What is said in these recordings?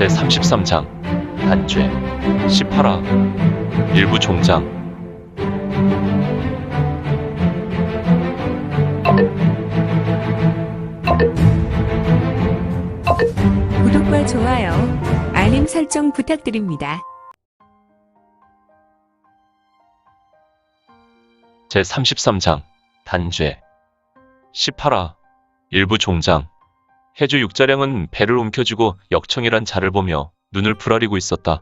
제33장 단죄 18화 일부 종장. 구독과 좋아요, 알림 설정 부탁드립니다. 제33장 단죄 18화 일부 종장. 해주 육자량은 배를 움켜쥐고 역청이란 자를 보며 눈을 부라리고 있었다.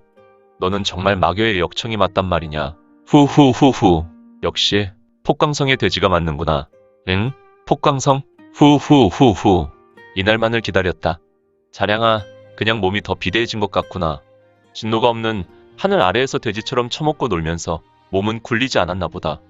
너는 정말 마교의 역청이 맞단 말이냐. 후후후후. 역시 폭광성의 돼지가 맞는구나. 응? 폭광성? 후후후후. 이날만을 기다렸다. 자량아, 그냥 몸이 더 비대해진 것 같구나. 진노가 없는 하늘 아래에서 돼지처럼 처먹고 놀면서 몸은 굴리지 않았나 보다.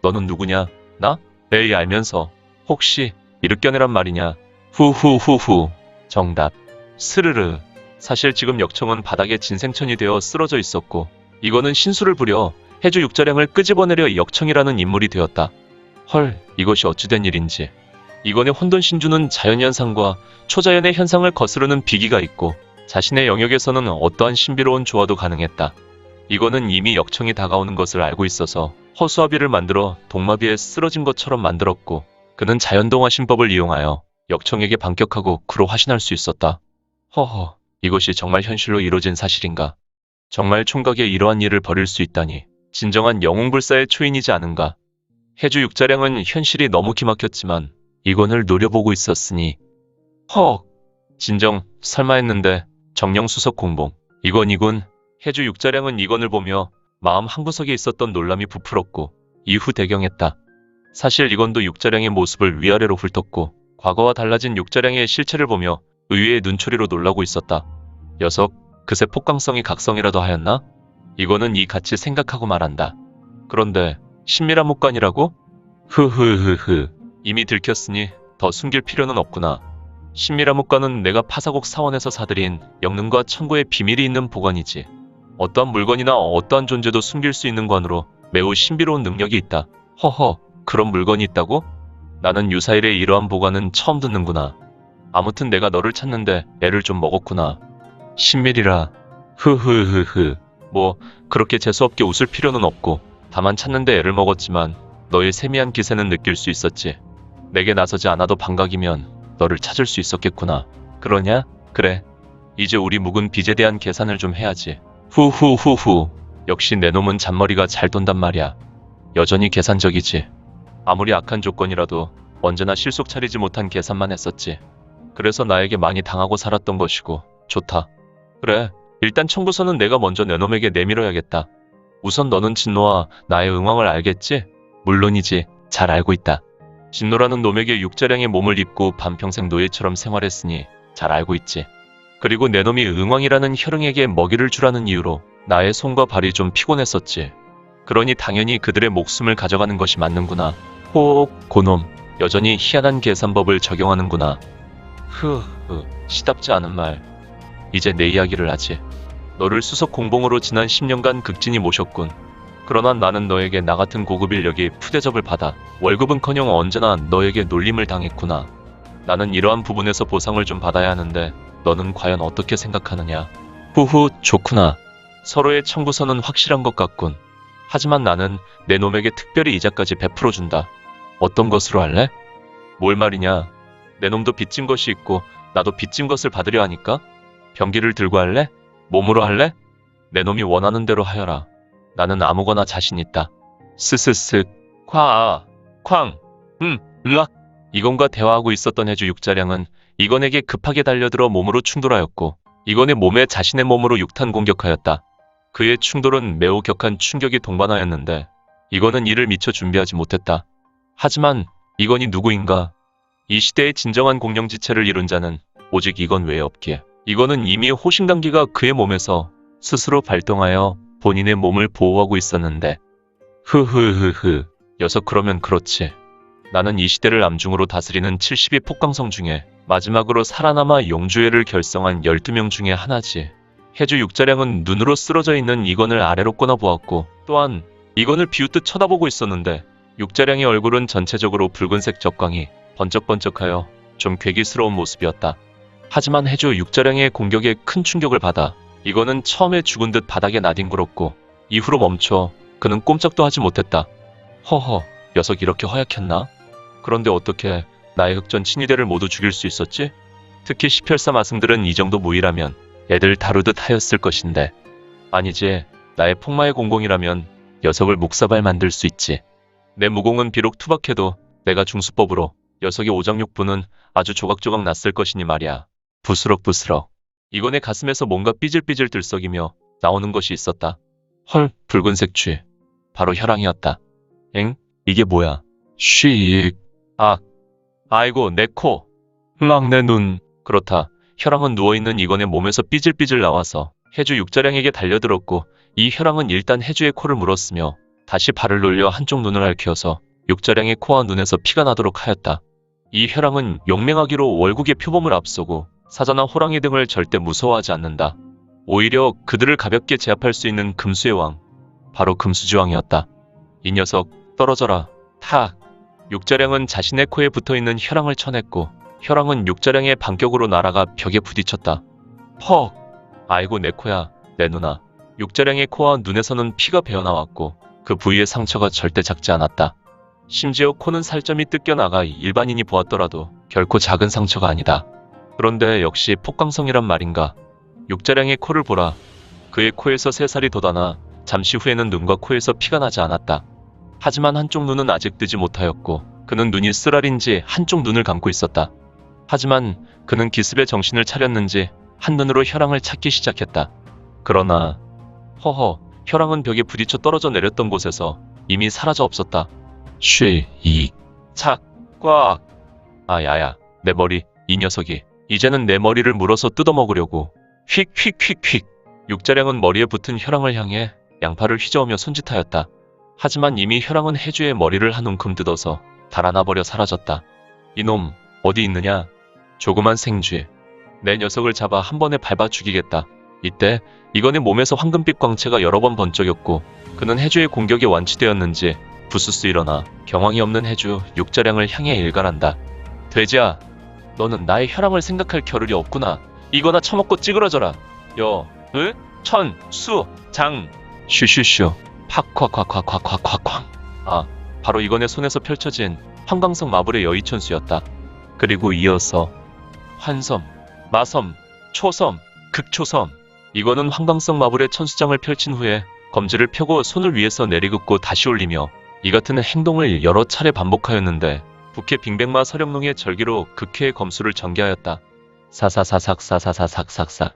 너는 누구냐? 나? 에이, 알면서 혹시 이륙견이란 말이냐? 후후후후. 정답. 스르르. 사실 지금 역청은 바닥에 진생천이 되어 쓰러져 있었고, 이거는 신수를 부려 해주 육자량을 끄집어내려 역청이라는 인물이 되었다. 헐, 이것이 어찌된 일인지. 이건의 혼돈신주는 자연현상과 초자연의 현상을 거스르는 비기가 있고, 자신의 영역에서는 어떠한 신비로운 조화도 가능했다. 이거는 이미 역청이 다가오는 것을 알고 있어서 허수아비를 만들어 동마비에 쓰러진 것처럼 만들었고, 그는 자연동화 신법을 이용하여 역청에게 반격하고 그로 화신할 수 있었다. 허허, 이것이 정말 현실로 이루어진 사실인가? 정말 총각에 이러한 일을 벌일 수 있다니 진정한 영웅불사의 초인이지 않은가? 해주 육자량은 현실이 너무 기막혔지만 이건을 노려보고 있었으니 헉! 진정 설마 했는데 정령수석 공봉. 이건이군. 해주 육자량은 이건을 보며 마음 한구석에 있었던 놀람이 부풀었고 이후 대경했다. 사실 이건도 육자량의 모습을 위아래로 훑었고 과거와 달라진 육자량의 실체를 보며 의외의 눈초리로 놀라고 있었다. 녀석, 그새 폭광성이 각성이라도 하였나? 이거는 이 같이 생각하고 말한다. 그런데 신미란 목관이라고? 흐흐흐흐. 이미 들켰으니 더 숨길 필요는 없구나. 신미란 목관은 내가 파사곡 사원에서 사들인 영능과 천고의 비밀이 있는 보관이지. 어떠한 물건이나 어떠한 존재도 숨길 수 있는 관으로 매우 신비로운 능력이 있다. 허허, 그런 물건이 있다고? 나는 유사일의 이러한 보관은 처음 듣는구나. 아무튼 내가 너를 찾는데 애를 좀 먹었구나. 신밀이라. 흐흐흐흐. 뭐 그렇게 재수없게 웃을 필요는 없고 다만 찾는데 애를 먹었지만 너의 세미한 기세는 느낄 수 있었지. 내게 나서지 않아도 반각이면 너를 찾을 수 있었겠구나. 그러냐? 그래. 이제 우리 묵은 빚에 대한 계산을 좀 해야지. 후후후후. 역시 내 놈은 잔머리가 잘 돈단 말이야. 여전히 계산적이지. 아무리 악한 조건이라도 언제나 실속 차리지 못한 계산만 했었지. 그래서 나에게 많이 당하고 살았던 것이고. 좋다. 그래, 일단 청구서는 내가 먼저 내 놈에게 내밀어야겠다. 우선 너는 진노와 나의 응왕을 알겠지? 물론이지. 잘 알고 있다. 진노라는 놈에게 육자량의 몸을 입고 반평생 노예처럼 생활했으니 잘 알고 있지. 그리고 내 놈이 응왕이라는 혈응에게 먹이를 주라는 이유로 나의 손과 발이 좀 피곤했었지. 그러니 당연히 그들의 목숨을 가져가는 것이 맞는구나. 호옥, 고놈. 여전히 희한한 계산법을 적용하는구나. 시답지 않은 말. 이제 내 이야기를 하지. 너를 수석 공봉으로 지난 10년간 극진히 모셨군. 그러나 나는 너에게 나 같은 고급 인력이 푸대접을 받아 월급은커녕 언제나 너에게 놀림을 당했구나. 나는 이러한 부분에서 보상을 좀 받아야 하는데 너는 과연 어떻게 생각하느냐. 후후, 좋구나. 서로의 청구서는 확실한 것 같군. 하지만 나는 내 놈에게 특별히 이자까지 베풀어준다. 어떤 것으로 할래? 뭘 말이냐. 내 놈도 빚진 것이 있고 나도 빚진 것을 받으려 하니까? 병기를 들고 할래? 몸으로 할래? 내 놈이 원하는 대로 하여라. 나는 아무거나 자신 있다. 스스스. 쾅. 으악. 이건과 대화하고 있었던 해주 육자량은 이건에게 급하게 달려들어 몸으로 충돌하였고 이건의 몸에 자신의 몸으로 육탄 공격하였다. 그의 충돌은 매우 격한 충격이 동반하였는데 이건은 이를 미처 준비하지 못했다. 하지만 이건이 누구인가? 이 시대의 진정한 공룡지체를 이룬 자는 오직 이건 외에 없기에 이건은 이미 호신강기가 그의 몸에서 스스로 발동하여 본인의 몸을 보호하고 있었는데 흐흐흐흐. 녀석, 그러면 그렇지. 나는 이 시대를 암중으로 다스리는 72 폭광성 중에 마지막으로 살아남아 용주회를 결성한 12명 중에 하나지. 해주 육자량은 눈으로 쓰러져 있는 이건을 아래로 꺼내보았고 또한 이건을 비웃듯 쳐다보고 있었는데 육자량의 얼굴은 전체적으로 붉은색 적광이 번쩍번쩍하여 좀 괴기스러운 모습이었다. 하지만 해주 육자량의 공격에 큰 충격을 받아 이거는 처음에 죽은 듯 바닥에 나뒹굴었고 이후로 멈춰 그는 꼼짝도 하지 못했다. 허허, 녀석 이렇게 허약했나? 그런데 어떻게 나의 흑전 친위대를 모두 죽일 수 있었지? 특히 18사 마승들은 이 정도 무의라면 애들 다루듯 하였을 것인데. 아니지, 나의 폭마의 공공이라면 녀석을 묵사발 만들 수 있지. 내 무공은 비록 투박해도 내가 중수법으로 녀석의 오장육부는 아주 조각조각 났을 것이니 말이야. 부스럭부스럭. 이건의 가슴에서 뭔가 삐질삐질 들썩이며 나오는 것이 있었다. 헐, 붉은색 쥐. 바로 혈황이었다. 엥? 이게 뭐야? 쉬익. 아, 아이고 내 코. 흥앙 내 눈. 그렇다. 혈황은 누워있는 이건의 몸에서 삐질삐질 나와서 해주 육자량에게 달려들었고 이 혈황은 일단 해주의 코를 물었으며 다시 발을 놀려 한쪽 눈을 핥혀서 육자량의 코와 눈에서 피가 나도록 하였다. 이 혈황은 용맹하기로 월국의 표범을 앞서고 사자나 호랑이 등을 절대 무서워하지 않는다. 오히려 그들을 가볍게 제압할 수 있는 금수의 왕. 바로 금수지왕이었다. 이 녀석 떨어져라. 탁. 육자량은 자신의 코에 붙어있는 혈황을 쳐냈고 혈황은 육자량의 반격으로 날아가 벽에 부딪혔다. 퍽! 아이고 내 코야, 내 누나. 육자량의 코와 눈에서는 피가 배어나왔고 그 부위의 상처가 절대 작지 않았다. 심지어 코는 살점이 뜯겨나가 일반인이 보았더라도 결코 작은 상처가 아니다. 그런데 역시 폭광성이란 말인가. 육자량의 코를 보라. 그의 코에서 새살이 돋아나 잠시 후에는 눈과 코에서 피가 나지 않았다. 하지만 한쪽 눈은 아직 뜨지 못하였고 그는 눈이 쓰라린지 한쪽 눈을 감고 있었다. 하지만 그는 기습에 정신을 차렸는지 한눈으로 혈황을 찾기 시작했다. 그러나 허허, 혈황은 벽에 부딪혀 떨어져 내렸던 곳에서 이미 사라져 없었다. 쉬익. 착. 꽉. 아야야, 내 머리. 이 녀석이 이제는 내 머리를 물어서 뜯어먹으려고. 휙휙휙휙. 육자량은 머리에 붙은 혈황을 향해 양팔을 휘저으며 손짓하였다. 하지만 이미 혈황은 해주의 머리를 한 움큼 뜯어서 달아나버려 사라졌다. 이놈, 어디 있느냐? 조그만 생쥐. 내 녀석을 잡아 한 번에 밟아 죽이겠다. 이때 이건의 몸에서 황금빛 광채가 여러 번 번쩍였고 그는 해주의 공격에 완치되었는지 부스스 일어나 경황이 없는 해주 육자량을 향해 일갈한다. 돼지야, 너는 나의 혈황을 생각할 겨를이 없구나. 이거나 처먹고 찌그러져라. 여, 천, 수, 장. 슈슈슈. 팍콱콱콱콱콱콱. 아, 바로 이건의 손에서 펼쳐진 황광석 마블의 여의천수였다. 그리고 이어서 환섬, 마섬, 초섬, 극초섬. 이거는 황광석 마블의 천수장을 펼친 후에 검지를 펴고 손을 위에서 내리긋고 다시 올리며 이 같은 행동을 여러 차례 반복하였는데 북해 빙백마 서령농의 절기로 극해의 검수를 전개하였다. 사사사삭사사사삭삭삭.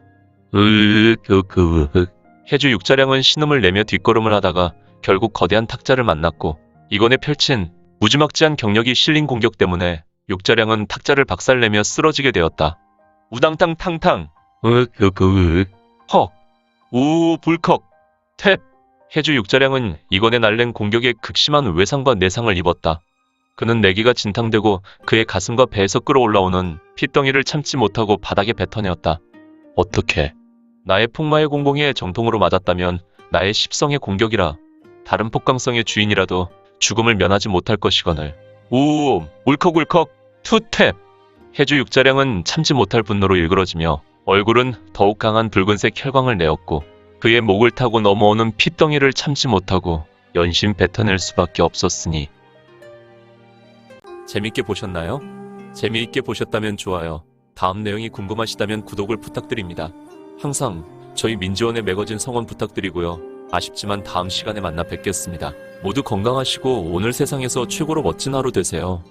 으으으으으. 해주 육자량은 신음을 내며 뒷걸음을 하다가 결국 거대한 탁자를 만났고 이건에 펼친 무지막지한 경력이 실린 공격 때문에 육자량은 탁자를 박살내며 쓰러지게 되었다. 우당탕탕탕. 으으으으. 헉. 우 불컥. 탭. 해주 육자량은 이건에 날랜 공격에 극심한 외상과 내상을 입었다. 그는 내기가 진탕되고 그의 가슴과 배에서 끌어올라오는 핏덩이를 참지 못하고 바닥에 뱉어내었다. 어떻게? 나의 폭마의 공공에 정통으로 맞았다면 나의 십성의 공격이라 다른 폭강성의 주인이라도 죽음을 면하지 못할 것이거늘. 우 울컥울컥 투탭. 해주 육자량은 참지 못할 분노로 일그러지며 얼굴은 더욱 강한 붉은색 혈광을 내었고 그의 목을 타고 넘어오는 핏덩이를 참지 못하고 연신 뱉어낼 수밖에 없었으니. 재밌게 보셨나요? 재미있게 보셨다면 좋아요. 다음 내용이 궁금하시다면 구독을 부탁드립니다. 항상 저희 민지원의 매거진 성원 부탁드리고요. 아쉽지만 다음 시간에 만나 뵙겠습니다. 모두 건강하시고 오늘 세상에서 최고로 멋진 하루 되세요.